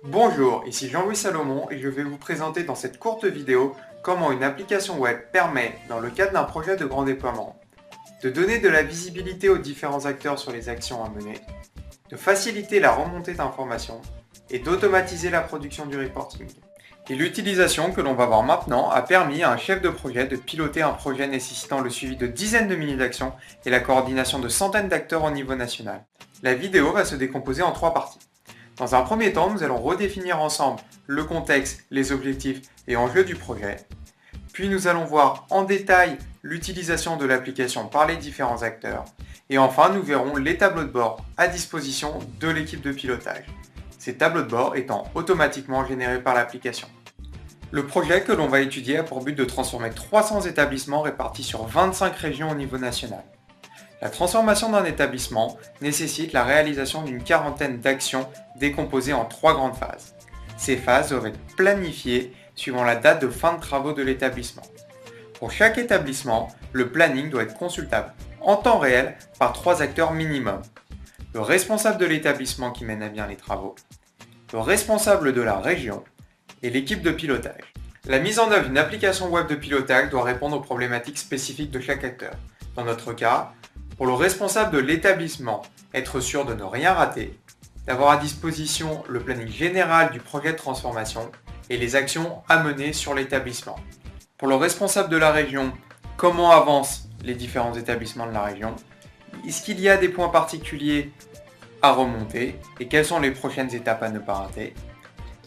Bonjour, ici Jean-Louis Salomon et je vais vous présenter dans cette courte vidéo comment une application web permet, dans le cadre d'un projet de grand déploiement, de donner de la visibilité aux différents acteurs sur les actions à mener, de faciliter la remontée d'informations et d'automatiser la production du reporting. Et l'utilisation que l'on va voir maintenant a permis à un chef de projet de piloter un projet nécessitant le suivi de dizaines de milliers d'actions et la coordination de centaines d'acteurs au niveau national. La vidéo va se décomposer en 3 parties. Dans un premier temps, nous allons redéfinir ensemble le contexte, les objectifs et enjeux du projet. Puis nous allons voir en détail l'utilisation de l'application par les différents acteurs. Et enfin, nous verrons les tableaux de bord à disposition de l'équipe de pilotage. Ces tableaux de bord étant automatiquement générés par l'application. Le projet que l'on va étudier a pour but de transformer 300 établissements répartis sur 25 régions au niveau national. La transformation d'un établissement nécessite la réalisation d'une quarantaine d'actions décomposées en 3 grandes phases. Ces phases doivent être planifiées suivant la date de fin de travaux de l'établissement. Pour chaque établissement, le planning doit être consultable en temps réel par 3 acteurs minimum. Le responsable de l'établissement qui mène à bien les travaux, le responsable de la région et l'équipe de pilotage. La mise en œuvre d'une application web de pilotage doit répondre aux problématiques spécifiques de chaque acteur. Dans notre cas, pour le responsable de l'établissement, être sûr de ne rien rater, d'avoir à disposition le planning général du projet de transformation et les actions à mener sur l'établissement. Pour le responsable de la région, comment avancent les différents établissements de la région? Est-ce qu'il y a des points particuliers à remonter et quelles sont les prochaines étapes à ne pas rater?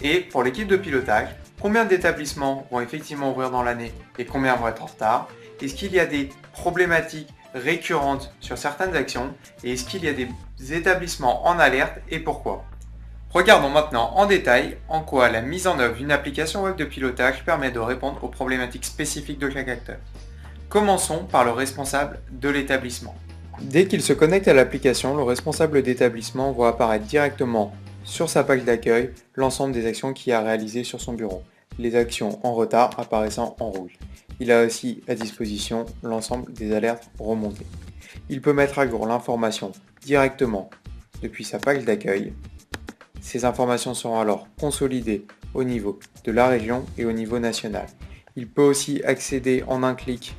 Et pour l'équipe de pilotage, combien d'établissements vont effectivement ouvrir dans l'année et combien vont être en retard? Est-ce qu'il y a des problématiques récurrentes sur certaines actions et est-ce qu'il y a des établissements en alerte et pourquoi? Regardons maintenant en détail en quoi la mise en œuvre d'une application web de pilotage permet de répondre aux problématiques spécifiques de chaque acteur. Commençons par le responsable de l'établissement. Dès qu'il se connecte à l'application, le responsable d'établissement voit apparaître directement sur sa page d'accueil l'ensemble des actions qu'il a réalisées sur son bureau, les actions en retard apparaissant en rouge. Il a aussi à disposition l'ensemble des alertes remontées. Il peut mettre à jour l'information directement depuis sa page d'accueil. Ces informations seront alors consolidées au niveau de la région et au niveau national. Il peut aussi accéder en un clic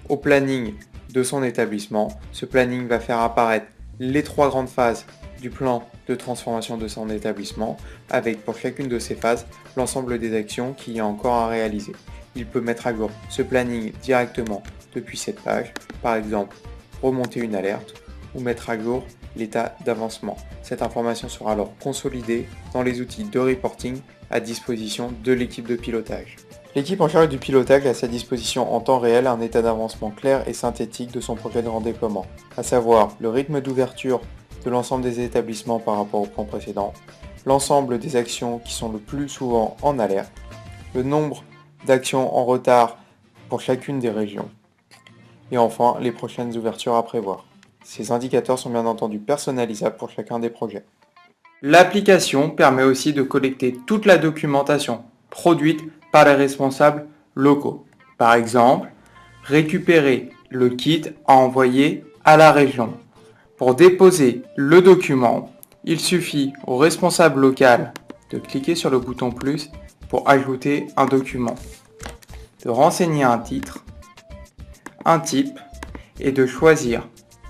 au planning de son établissement. Ce planning va faire apparaître les 3 grandes phases du plan de transformation de son établissement avec pour chacune de ces phases l'ensemble des actions qu'il y a encore à réaliser. Il peut mettre à jour ce planning directement depuis cette page, par exemple remonter une alerte ou mettre à jour l'état d'avancement. Cette information sera alors consolidée dans les outils de reporting à disposition de l'équipe de pilotage. L'équipe en charge du pilotage a à sa disposition en temps réel un état d'avancement clair et synthétique de son projet de grand déploiement, à savoir le rythme d'ouverture de l'ensemble des établissements par rapport au plan précédent, l'ensemble des actions qui sont le plus souvent en alerte, le nombre d'actions en retard pour chacune des régions, et enfin les prochaines ouvertures à prévoir. Ces indicateurs sont bien entendu personnalisables pour chacun des projets. L'application permet aussi de collecter toute la documentation produite par les responsables locaux. Par exemple, récupérer le kit à envoyer à la région. Pour déposer le document, il suffit au responsable local de cliquer sur le bouton plus pour ajouter un document, de renseigner un titre, un type et de choisir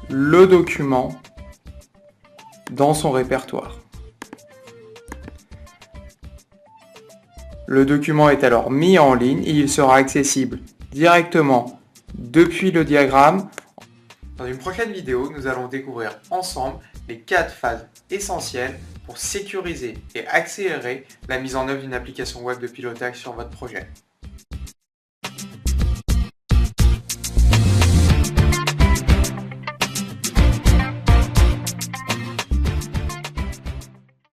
le document dans son répertoire. Le document est alors mis en ligne et il sera accessible directement depuis le diagramme. Dans une prochaine vidéo, nous allons découvrir ensemble les 4 phases essentielles pour sécuriser et accélérer la mise en œuvre d'une application web de pilotage sur votre projet.